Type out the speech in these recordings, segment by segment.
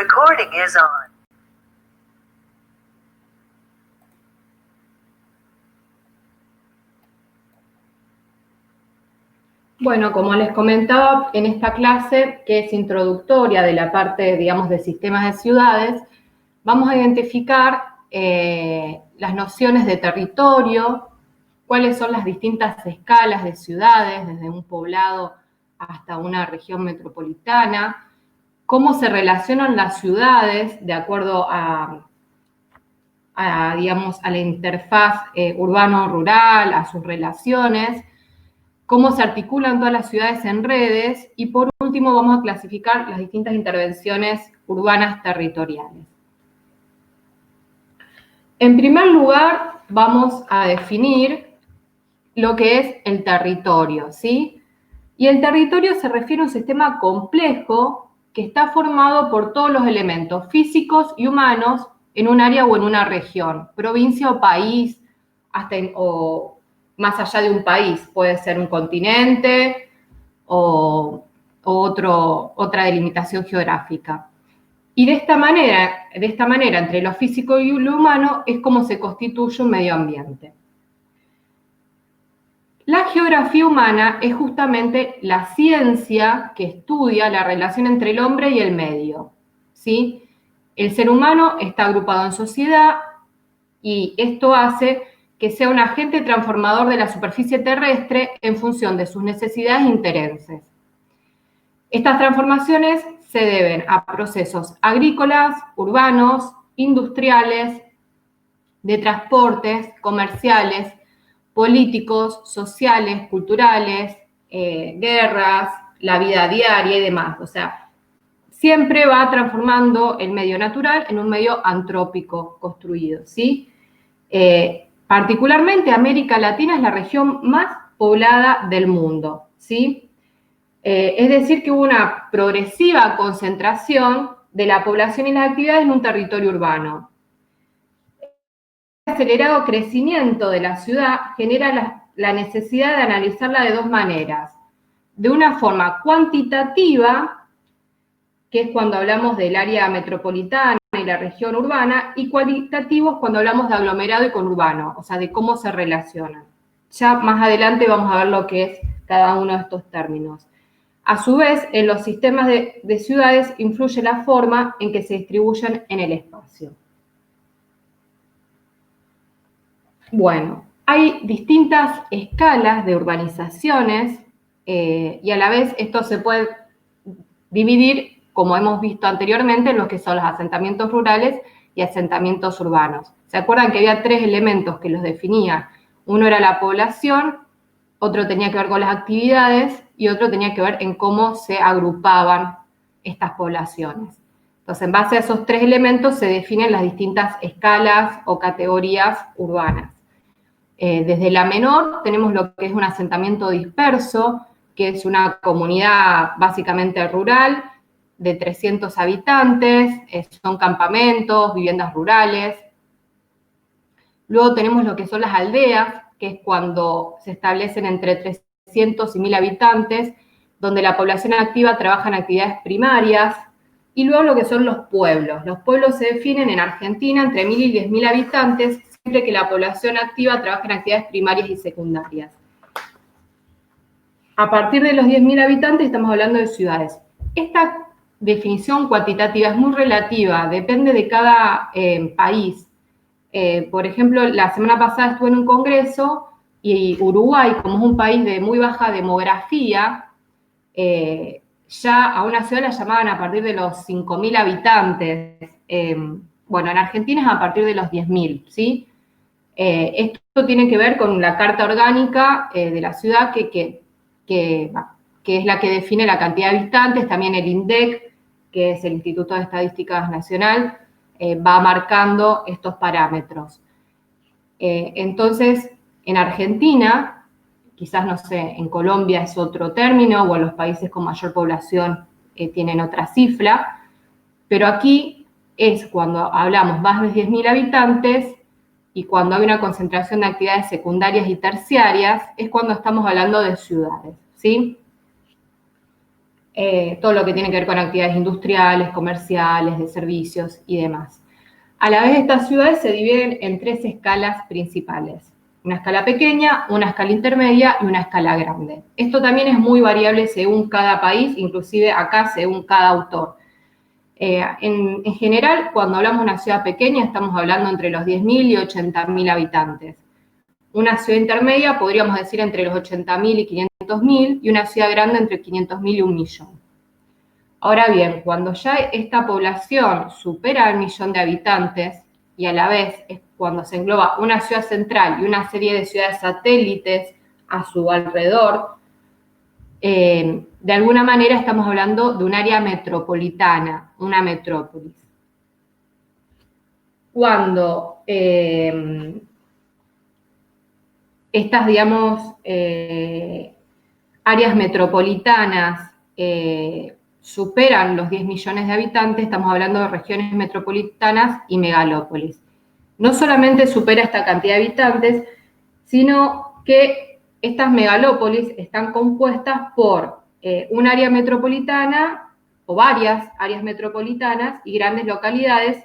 recording is on. Bueno, como les comentaba en esta clase, que es introductoria de la parte, digamos, de sistemas de ciudades, vamos a identificar las nociones de territorio, cuáles son las distintas escalas de ciudades, desde un poblado hasta una región metropolitana, cómo se relacionan las ciudades de acuerdo digamos, a la interfaz urbano-rural, a sus relaciones, cómo se articulan todas las ciudades en redes y por último vamos a clasificar las distintas intervenciones urbanas territoriales. En primer lugar, vamos a definir lo que es el territorio, ¿sí? Y el territorio se refiere a un sistema complejo que está formado por todos los elementos físicos y humanos en un área o en una región, provincia o país, o más allá de un país, puede ser un continente o otra delimitación geográfica. Y de esta manera, entre lo físico y lo humano, es como se constituye un medio ambiente. La geografía humana es justamente la ciencia que estudia la relación entre el hombre y el medio, ¿sí? El ser humano está agrupado en sociedad y esto hace que sea un agente transformador de la superficie terrestre en función de sus necesidades e intereses. Estas transformaciones se deben a procesos agrícolas, urbanos, industriales, de transportes, comerciales, políticos, sociales, culturales, guerras, la vida diaria y demás. O sea, siempre va transformando el medio natural en un medio antrópico construido, ¿sí? Particularmente América Latina es la región más poblada del mundo, ¿sí? Es decir, que hubo una progresiva concentración de la población y las actividades en un territorio urbano. El acelerado crecimiento de la ciudad genera la necesidad de analizarla de dos maneras. De una forma cuantitativa, que es cuando hablamos del área metropolitana y la región urbana, y cualitativos cuando hablamos de aglomerado y conurbano, o sea, de cómo se relacionan. Ya más adelante vamos a ver lo que es cada uno de estos términos. A su vez, en los sistemas de ciudades influye la forma en que se distribuyen en el espacio. Bueno, hay distintas escalas de urbanizaciones y a la vez esto se puede dividir, como hemos visto anteriormente, en lo que son los asentamientos rurales y asentamientos urbanos. ¿Se acuerdan que había tres elementos que los definían? Uno era la población, otro tenía que ver con las actividades y otro tenía que ver en cómo se agrupaban estas poblaciones. Entonces, en base a esos tres elementos se definen las distintas escalas o categorías urbanas. Desde la menor tenemos lo que es un asentamiento disperso, que es una comunidad básicamente rural de 300 habitantes, son campamentos, viviendas rurales. Luego tenemos lo que son las aldeas, que es cuando se establecen entre 300 y 1000 habitantes, donde la población activa trabaja en actividades primarias. Y luego lo que son los pueblos. Los pueblos se definen en Argentina entre 1000 y 10.000 habitantes, siempre que la población activa trabaja en actividades primarias y secundarias. A partir de los 10.000 habitantes estamos hablando de ciudades. Esta definición cuantitativa es muy relativa, depende de cada país. Por ejemplo, la semana pasada estuve en un congreso y Uruguay, como es un país de muy baja demografía, ya a una ciudad la llamaban a partir de los 5.000 habitantes. Bueno, en Argentina es a partir de los 10.000, ¿sí? Esto tiene que ver con la carta orgánica de la ciudad, que es la que define la cantidad de habitantes, también el INDEC, que es el Instituto de Estadísticas Nacional, va marcando estos parámetros. Entonces, en Argentina, quizás, no sé, en Colombia es otro término, o en los países con mayor población tienen otra cifra, pero aquí es cuando hablamos más de 10.000 habitantes y cuando hay una concentración de actividades secundarias y terciarias, es cuando estamos hablando de ciudades, ¿sí? todo lo que tiene que ver con actividades industriales, comerciales, de servicios y demás. A la vez, estas ciudades se dividen en 3 escalas principales. Una escala pequeña, una escala intermedia y una escala grande. Esto también es muy variable según cada país, inclusive acá según cada autor. En general, cuando hablamos de una ciudad pequeña, estamos hablando entre los 10.000 y 80.000 habitantes. Una ciudad intermedia podríamos decir entre los 80.000 y 500.000, y una ciudad grande entre 500.000 y 1.000.000. Ahora bien, cuando ya esta población supera el 1.000.000 de habitantes, y a la vez es cuando se engloba una ciudad central y una serie de ciudades satélites a su alrededor, de alguna manera estamos hablando de un área metropolitana, una metrópolis. Cuando estas, digamos, áreas metropolitanas superan los 10 millones de habitantes, estamos hablando de regiones metropolitanas y megalópolis. No solamente supera esta cantidad de habitantes, sino que estas megalópolis están compuestas por un área metropolitana o varias áreas metropolitanas y grandes localidades,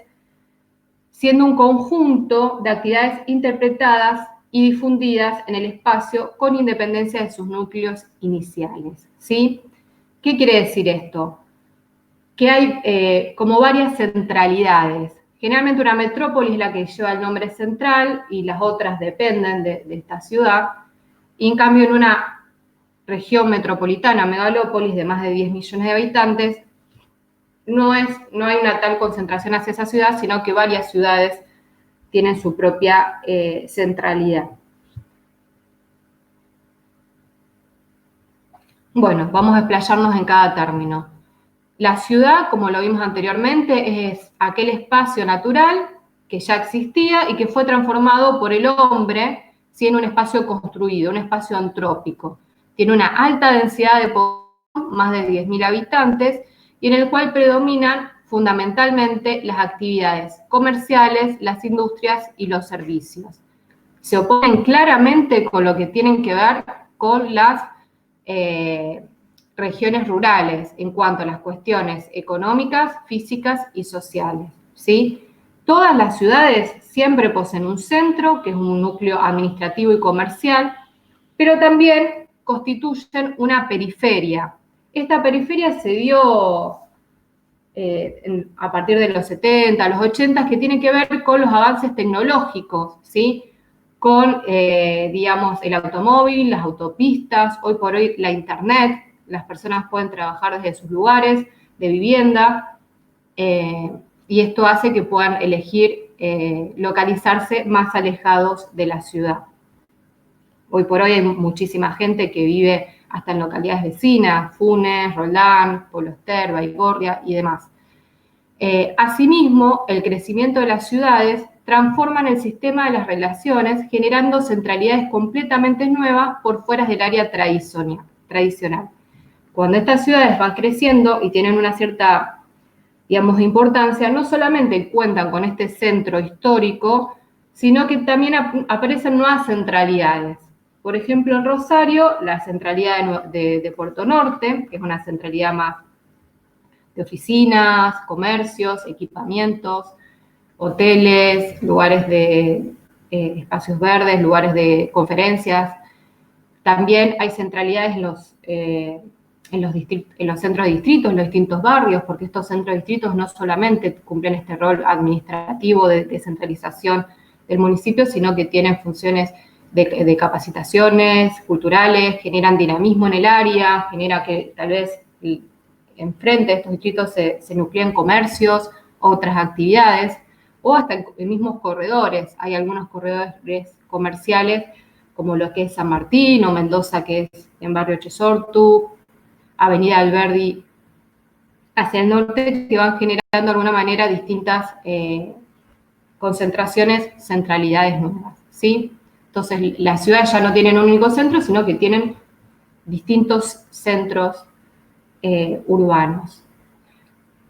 siendo un conjunto de actividades interpretadas y difundidas en el espacio con independencia de sus núcleos iniciales, ¿sí? ¿Qué quiere decir esto? Que hay como varias centralidades. Generalmente una metrópolis es la que lleva el nombre central y las otras dependen de esta ciudad. Y en cambio en una región metropolitana, megalópolis de más de 10 millones de habitantes, no hay una tal concentración hacia esa ciudad, sino que varias ciudades tienen su propia centralidad. Bueno, vamos a explayarnos en cada término. La ciudad, como lo vimos anteriormente, es aquel espacio natural que ya existía y que fue transformado por el hombre, ¿sí? En un espacio construido, un espacio antrópico. Tiene una alta densidad de población, más de 10.000 habitantes, y en el cual predominan fundamentalmente las actividades comerciales, las industrias y los servicios. Se oponen claramente con lo que tienen que ver con las regiones rurales en cuanto a las cuestiones económicas, físicas y sociales, ¿sí? Todas las ciudades siempre poseen un centro, que es un núcleo administrativo y comercial, pero también constituyen una periferia. Esta periferia se dio a partir de los 70, los 80, que tiene que ver con los avances tecnológicos, ¿sí? Con, digamos, el automóvil, las autopistas, hoy por hoy la internet, las personas pueden trabajar desde sus lugares de vivienda, y esto hace que puedan elegir localizarse más alejados de la ciudad. Hoy por hoy hay muchísima gente que vive hasta en localidades vecinas, Funes, Roldán, Polo Ester, Baigorria y demás. Asimismo, el crecimiento de las ciudades transforman el sistema de las relaciones, generando centralidades completamente nuevas por fuera del área tradicional. Cuando estas ciudades van creciendo y tienen una cierta, digamos, importancia, no solamente cuentan con este centro histórico, sino que también aparecen nuevas centralidades. Por ejemplo, en Rosario, la centralidad de Puerto Norte, que es una centralidad más de oficinas, comercios, equipamientos, hoteles, lugares de espacios verdes, lugares de conferencias. También hay centralidades en los centros de distritos, en los distintos barrios, porque estos centros de distritos no solamente cumplen este rol administrativo de descentralización del municipio, sino que tienen funciones de capacitaciones culturales, generan dinamismo en el área, genera que tal vez enfrente de estos distritos se nucleen comercios, otras actividades, o hasta en mismos corredores. Hay algunos corredores comerciales, como lo que es San Martín o Mendoza, que es en Barrio Chesortu, Avenida Alberdi hacia el norte, que van generando de alguna manera distintas concentraciones, centralidades nuevas, ¿sí? Entonces, las ciudades ya no tienen un único centro, sino que tienen distintos centros urbanos.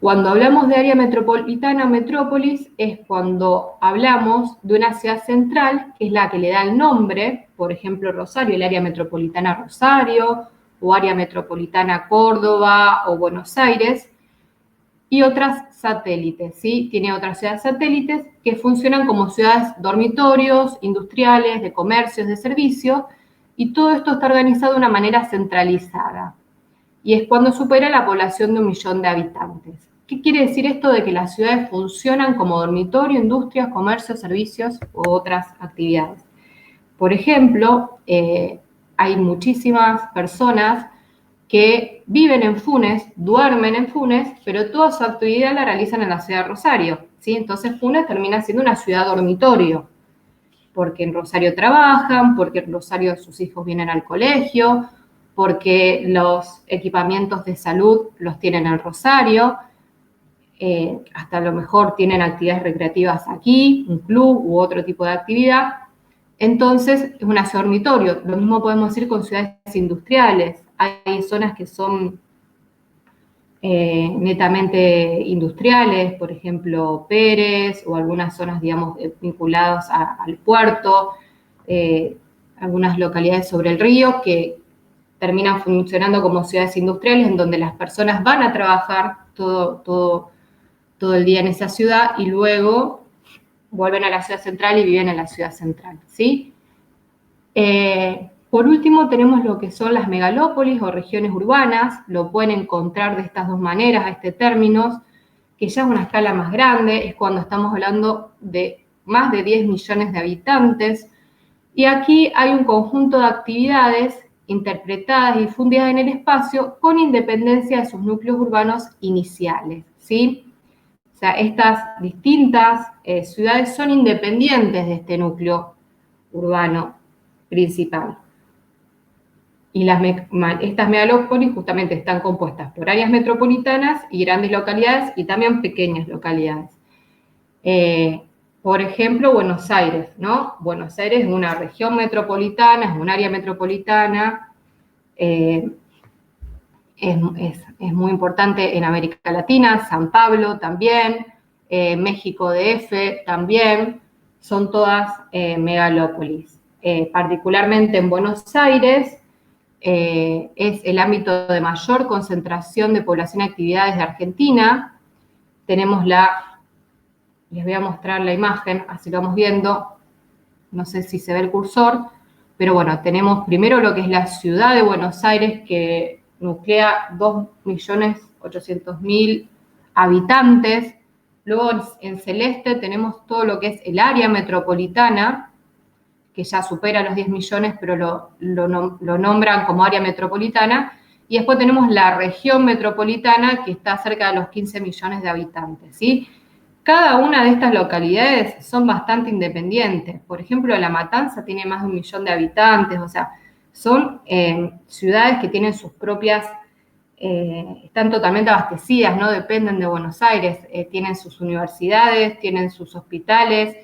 Cuando hablamos de área metropolitana, metrópolis, es cuando hablamos de una ciudad central, que es la que le da el nombre, por ejemplo, Rosario, el área metropolitana Rosario, o área metropolitana Córdoba o Buenos Aires, y otras satélites, ¿sí? Tiene otras ciudades satélites que funcionan como ciudades dormitorios, industriales, de comercios, de servicios, y todo esto está organizado de una manera centralizada. Y es cuando supera la población de 1 millón de habitantes. ¿Qué quiere decir esto de que las ciudades funcionan como dormitorio, industrias, comercios, servicios u otras actividades? Por ejemplo, hay muchísimas personas que viven en Funes, duermen en Funes, pero toda su actividad la realizan en la ciudad de Rosario, ¿sí? Entonces Funes termina siendo una ciudad dormitorio, porque en Rosario trabajan, porque en Rosario sus hijos vienen al colegio, porque los equipamientos de salud los tienen en Rosario, hasta a lo mejor tienen actividades recreativas aquí, un club u otro tipo de actividad. Entonces, es una ciudad dormitorio. Lo mismo podemos decir con ciudades industriales. Hay zonas que son netamente industriales, por ejemplo, Pérez, o algunas zonas, digamos, vinculadas al puerto, algunas localidades sobre el río que terminan funcionando como ciudades industriales en donde las personas van a trabajar todo el día en esa ciudad y luego vuelven a la ciudad central y viven en la ciudad central, ¿sí? Por último, tenemos lo que son las megalópolis o regiones urbanas, lo pueden encontrar de estas dos maneras, a este término, que ya es una escala más grande, es cuando estamos hablando de más de 10 millones de habitantes, y aquí hay un conjunto de actividades interpretadas y difundidas en el espacio con independencia de sus núcleos urbanos iniciales, ¿sí? O sea, estas distintas ciudades son independientes de este núcleo urbano principal. Y estas megalópolis justamente están compuestas por áreas metropolitanas y grandes localidades y también pequeñas localidades. Por ejemplo, Buenos Aires, ¿no? Buenos Aires es una región metropolitana, es un área metropolitana, es muy importante en América Latina, San Pablo también, México DF también, son todas megalópolis. Particularmente en Buenos Aires, es el ámbito de mayor concentración de población y actividades de Argentina. Tenemos les voy a mostrar la imagen, así lo vamos viendo, no sé si se ve el cursor, pero bueno, tenemos primero lo que es la ciudad de Buenos Aires, que nuclea 2.800.000 habitantes. Luego en celeste tenemos todo lo que es el área metropolitana, que ya supera los 10 millones, pero lo nombran como área metropolitana. Y después tenemos la región metropolitana, que está cerca de los 15 millones de habitantes, ¿sí? Cada una de estas localidades son bastante independientes. Por ejemplo, La Matanza tiene más de 1 millón de habitantes, o sea, son ciudades que tienen sus propias, están totalmente abastecidas, no dependen de Buenos Aires, tienen sus universidades, tienen sus hospitales,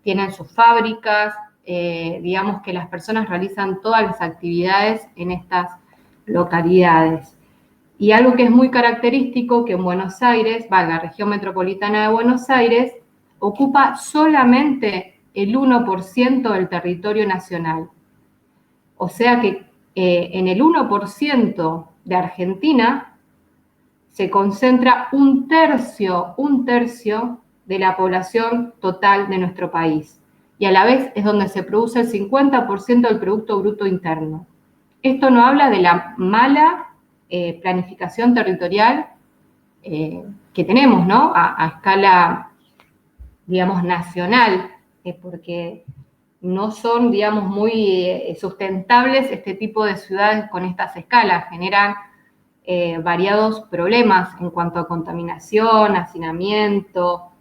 tienen sus fábricas, digamos que las personas realizan todas las actividades en estas localidades. Y algo que es muy característico, que en Buenos Aires, la región metropolitana de Buenos Aires, ocupa solamente el 1% del territorio nacional. O sea que en el 1% de Argentina se concentra un tercio de la población total de nuestro país. Y a la vez es donde se produce el 50% del Producto Bruto Interno. Esto no habla de la mala planificación territorial que tenemos, ¿no? A escala, digamos, nacional, porque no son, digamos, muy sustentables este tipo de ciudades con estas escalas, generan variados problemas en cuanto a contaminación, hacinamiento,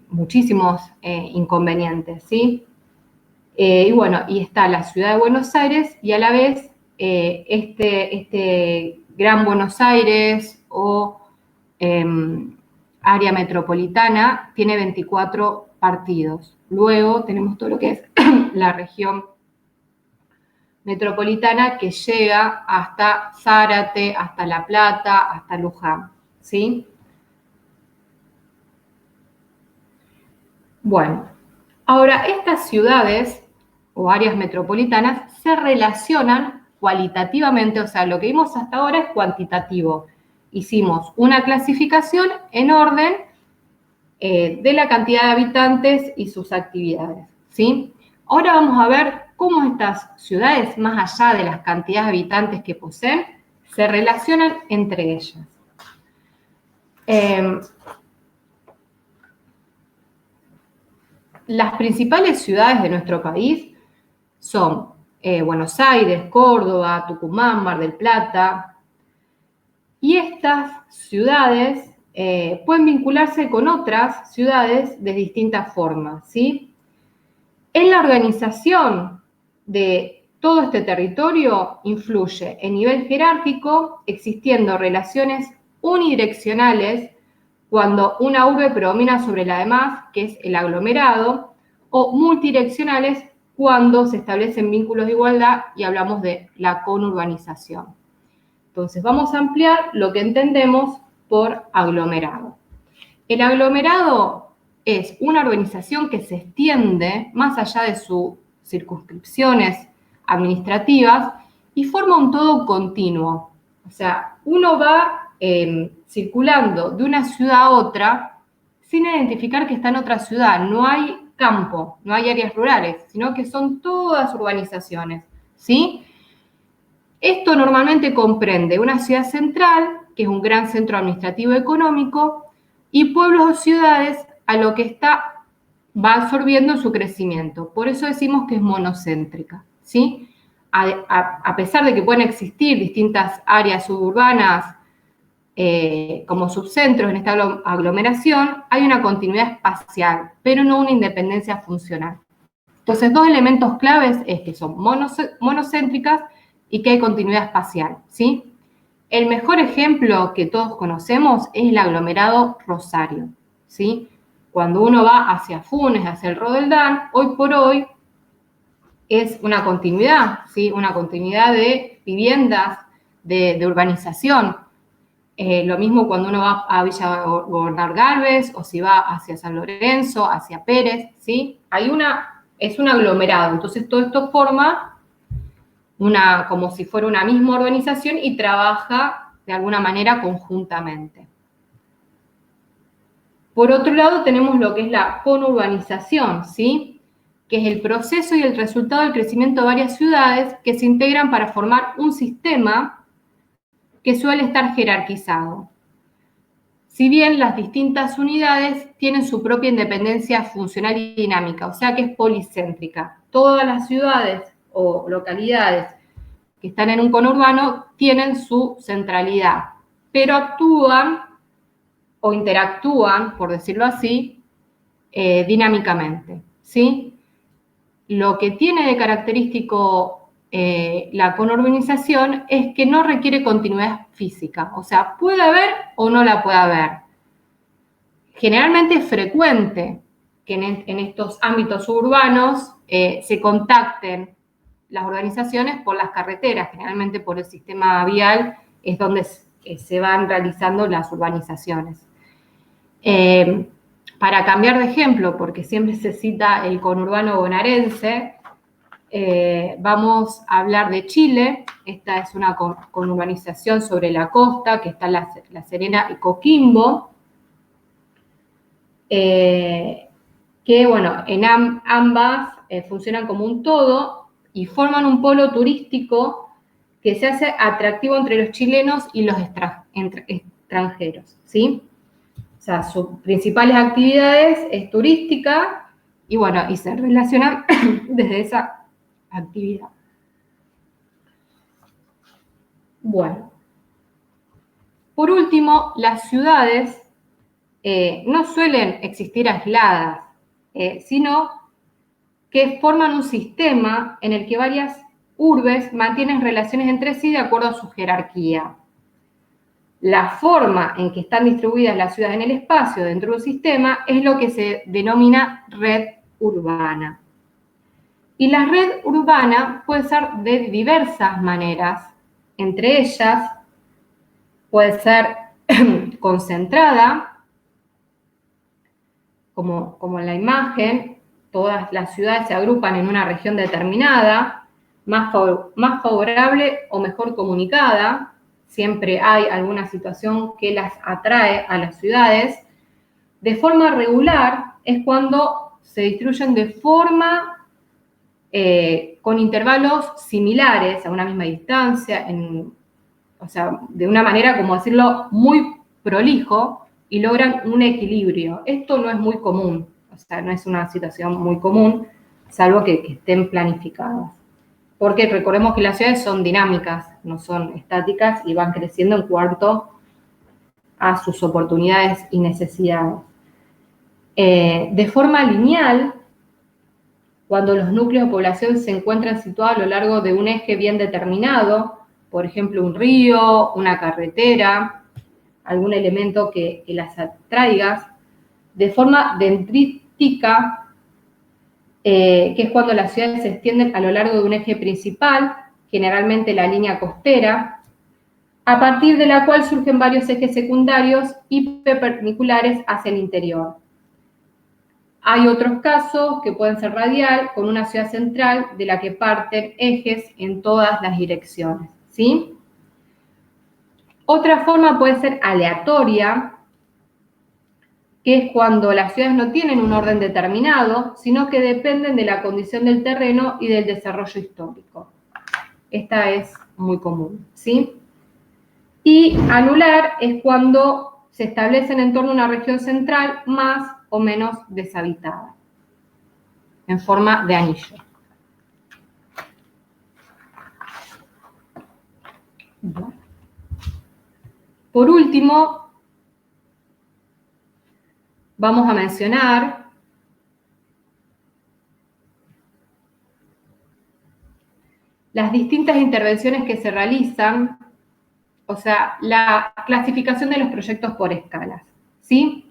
muchísimos inconvenientes, ¿sí? Y bueno, y está la ciudad de Buenos Aires y a la vez este Gran Buenos Aires o área metropolitana tiene 24 partidos. Luego tenemos todo lo que es la región metropolitana que llega hasta Zárate, hasta La Plata, hasta Luján, ¿sí? Bueno, ahora estas ciudades o áreas metropolitanas se relacionan cualitativamente, o sea, lo que vimos hasta ahora es cuantitativo. Hicimos una clasificación en orden de la cantidad de habitantes y sus actividades, ¿sí? Ahora vamos a ver cómo estas ciudades, más allá de las cantidades de habitantes que poseen, se relacionan entre ellas. Las principales ciudades de nuestro país son Buenos Aires, Córdoba, Tucumán, Mar del Plata, y estas ciudades pueden vincularse con otras ciudades de distintas formas, ¿sí? En la organización de todo este territorio influye en nivel jerárquico, existiendo relaciones unidireccionales cuando una urbe predomina sobre la demás, que es el aglomerado, o multidireccionales cuando se establecen vínculos de igualdad y hablamos de la conurbanización. Entonces, vamos a ampliar lo que entendemos por aglomerado. El aglomerado es una organización que se extiende más allá de sus circunscripciones administrativas y forma un todo continuo. O sea, uno va circulando de una ciudad a otra sin identificar que está en otra ciudad. No hay campo, no hay áreas rurales, sino que son todas urbanizaciones, ¿sí? Esto normalmente comprende una ciudad central, que es un gran centro administrativo y económico, y pueblos o ciudades a lo que va absorbiendo su crecimiento. Por eso decimos que es monocéntrica, ¿sí? A pesar de que pueden existir distintas áreas suburbanas como subcentros en esta aglomeración, hay una continuidad espacial, pero no una independencia funcional. Entonces, dos elementos claves es que son monocéntricas y que hay continuidad espacial, ¿sí? El mejor ejemplo que todos conocemos es el aglomerado Rosario, ¿sí? Cuando uno va hacia Funes, hacia el Roldán, hoy por hoy es una continuidad, ¿sí? Una continuidad de viviendas, de urbanización. Lo mismo cuando uno va a Villa Gobernador Galvez o si va hacia San Lorenzo, hacia Pérez, ¿sí? Es un aglomerado, entonces todo esto forma como si fuera una misma organización y trabaja de alguna manera conjuntamente. Por otro lado, tenemos lo que es la conurbanización, ¿sí? Que es el proceso y el resultado del crecimiento de varias ciudades que se integran para formar un sistema que suele estar jerarquizado. Si bien las distintas unidades tienen su propia independencia funcional y dinámica, o sea que es policéntrica. Todas las ciudades o localidades que están en un conurbano tienen su centralidad, pero actúan o interactúan, por decirlo así, dinámicamente, ¿sí? Lo que tiene de característico la conurbanización es que no requiere continuidad física, o sea, puede haber o no la puede haber. Generalmente es frecuente que en estos ámbitos urbanos se contacten las organizaciones por las carreteras, generalmente por el sistema vial es donde se van realizando las urbanizaciones. Para cambiar de ejemplo, porque siempre se cita el conurbano bonaerense, vamos a hablar de Chile. Esta es una conurbanización sobre la costa, que está La Serena y Coquimbo, que, bueno, en ambas funcionan como un todo y forman un polo turístico que se hace atractivo entre los chilenos y los extranjeros, ¿sí? O sea, sus principales actividades es turística y, bueno, y se relacionan desde esa actividad. Bueno, por último, las ciudades no suelen existir aisladas, sino que forman un sistema en el que varias urbes mantienen relaciones entre sí de acuerdo a su jerarquía. La forma en que están distribuidas las ciudades en el espacio dentro del sistema es lo que se denomina red urbana. Y la red urbana puede ser de diversas maneras, entre ellas puede ser concentrada, como en la imagen, todas las ciudades se agrupan en una región determinada, más favorable o mejor comunicada. Siempre hay alguna situación que las atrae a las ciudades. De forma regular es cuando se distribuyen de forma con intervalos similares a una misma distancia, o sea, de una manera, como decirlo, muy prolijo y logran un equilibrio. Esto no es muy común, o sea, no es una situación muy común, salvo que estén planificadas. Porque recordemos que las ciudades son dinámicas, no son estáticas y van creciendo en cuanto a sus oportunidades y necesidades. De forma lineal, cuando los núcleos de población se encuentran situados a lo largo de un eje bien determinado, por ejemplo, un río, una carretera, algún elemento que las atraiga, de forma dendrítica, que es cuando las ciudades se extienden a lo largo de un eje principal, generalmente la línea costera, a partir de la cual surgen varios ejes secundarios y perpendiculares hacia el interior. Hay otros casos que pueden ser radial, con una ciudad central de la que parten ejes en todas las direcciones, ¿sí? Otra forma puede ser aleatoria, que es cuando las ciudades no tienen un orden determinado, sino que dependen de la condición del terreno y del desarrollo histórico. Esta es muy común, ¿sí? Y anular es cuando se establecen en torno a una región central más o menos deshabitada, en forma de anillo. Bueno. Por último, vamos a mencionar las distintas intervenciones que se realizan, o sea, la clasificación de los proyectos por escalas, ¿sí?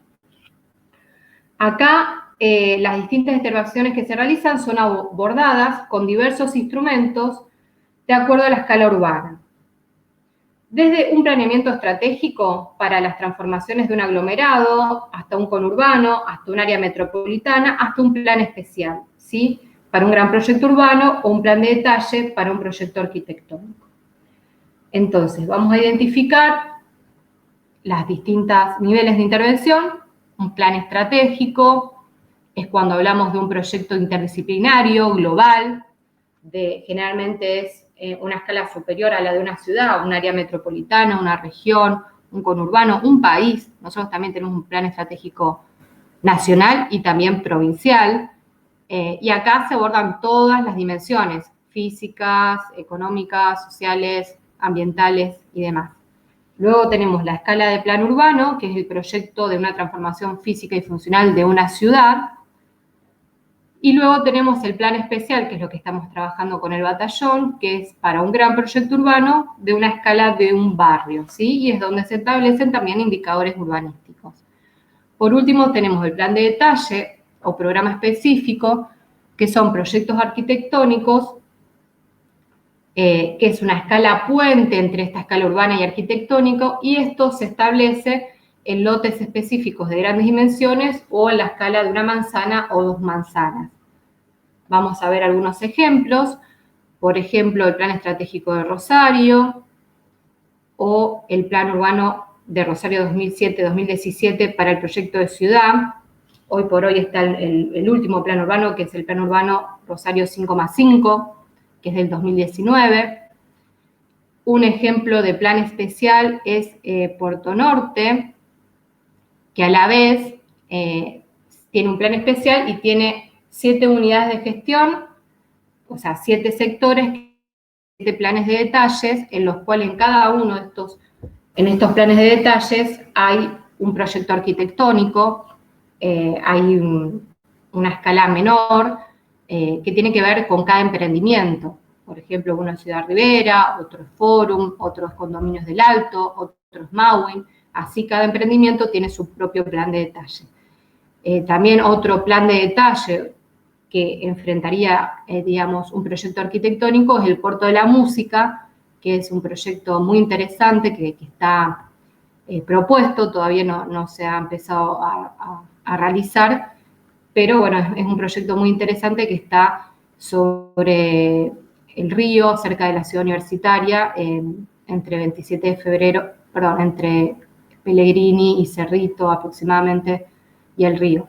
Acá las distintas intervenciones que se realizan son abordadas con diversos instrumentos de acuerdo a la escala urbana. Desde un planeamiento estratégico para las transformaciones de un aglomerado, hasta un conurbano, hasta un área metropolitana, hasta un plan especial, ¿sí? Para un gran proyecto urbano o un plan de detalle para un proyecto arquitectónico. Entonces, vamos a identificar los distintos niveles de intervención. Un plan estratégico es cuando hablamos de un proyecto interdisciplinario, global, generalmente es una escala superior a la de una ciudad, un área metropolitana, una región, un conurbano, un país. Nosotros también tenemos un plan estratégico nacional y también provincial. Y acá se abordan todas las dimensiones, físicas, económicas, sociales, ambientales y demás. Luego tenemos la escala de plan urbano, que es el proyecto de una transformación física y funcional de una ciudad. Y luego tenemos el plan especial, que es lo que estamos trabajando con el batallón, que es para un gran proyecto urbano de una escala de un barrio, ¿sí? Y es donde se establecen también indicadores urbanísticos. Por último, tenemos el plan de detalle o programa específico, que son proyectos arquitectónicos, que es una escala puente entre esta escala urbana y arquitectónico, y esto se establece en lotes específicos de grandes dimensiones o en la escala de una manzana o 2 manzanas. Vamos a ver algunos ejemplos, por ejemplo, el Plan Estratégico de Rosario o el Plan Urbano de Rosario 2007-2017 para el proyecto de ciudad. Hoy por hoy está el último plan urbano, que es el Plan Urbano Rosario 5+5, que es del 2019. Un ejemplo de plan especial es Puerto Norte, que a la vez tiene un plan especial y tiene 7 unidades de gestión, o sea, 7 sectores, 7 planes de detalles, en los cuales en cada uno de estos planes de detalles hay un proyecto arquitectónico, hay una escala menor que tiene que ver con cada emprendimiento. Por ejemplo, uno es Ciudad Rivera, otro es Forum, otros Condominios del Alto, otros Mawin. Así cada emprendimiento tiene su propio plan de detalle. También otro plan de detalle que enfrentaría, digamos, un proyecto arquitectónico es el Puerto de la Música, que es un proyecto muy interesante que está propuesto, todavía no se ha empezado a realizar, pero bueno, es un proyecto muy interesante que está sobre el río, cerca de la ciudad universitaria, entre 27 de febrero, perdón, entre Pellegrini y Cerrito aproximadamente, y el río.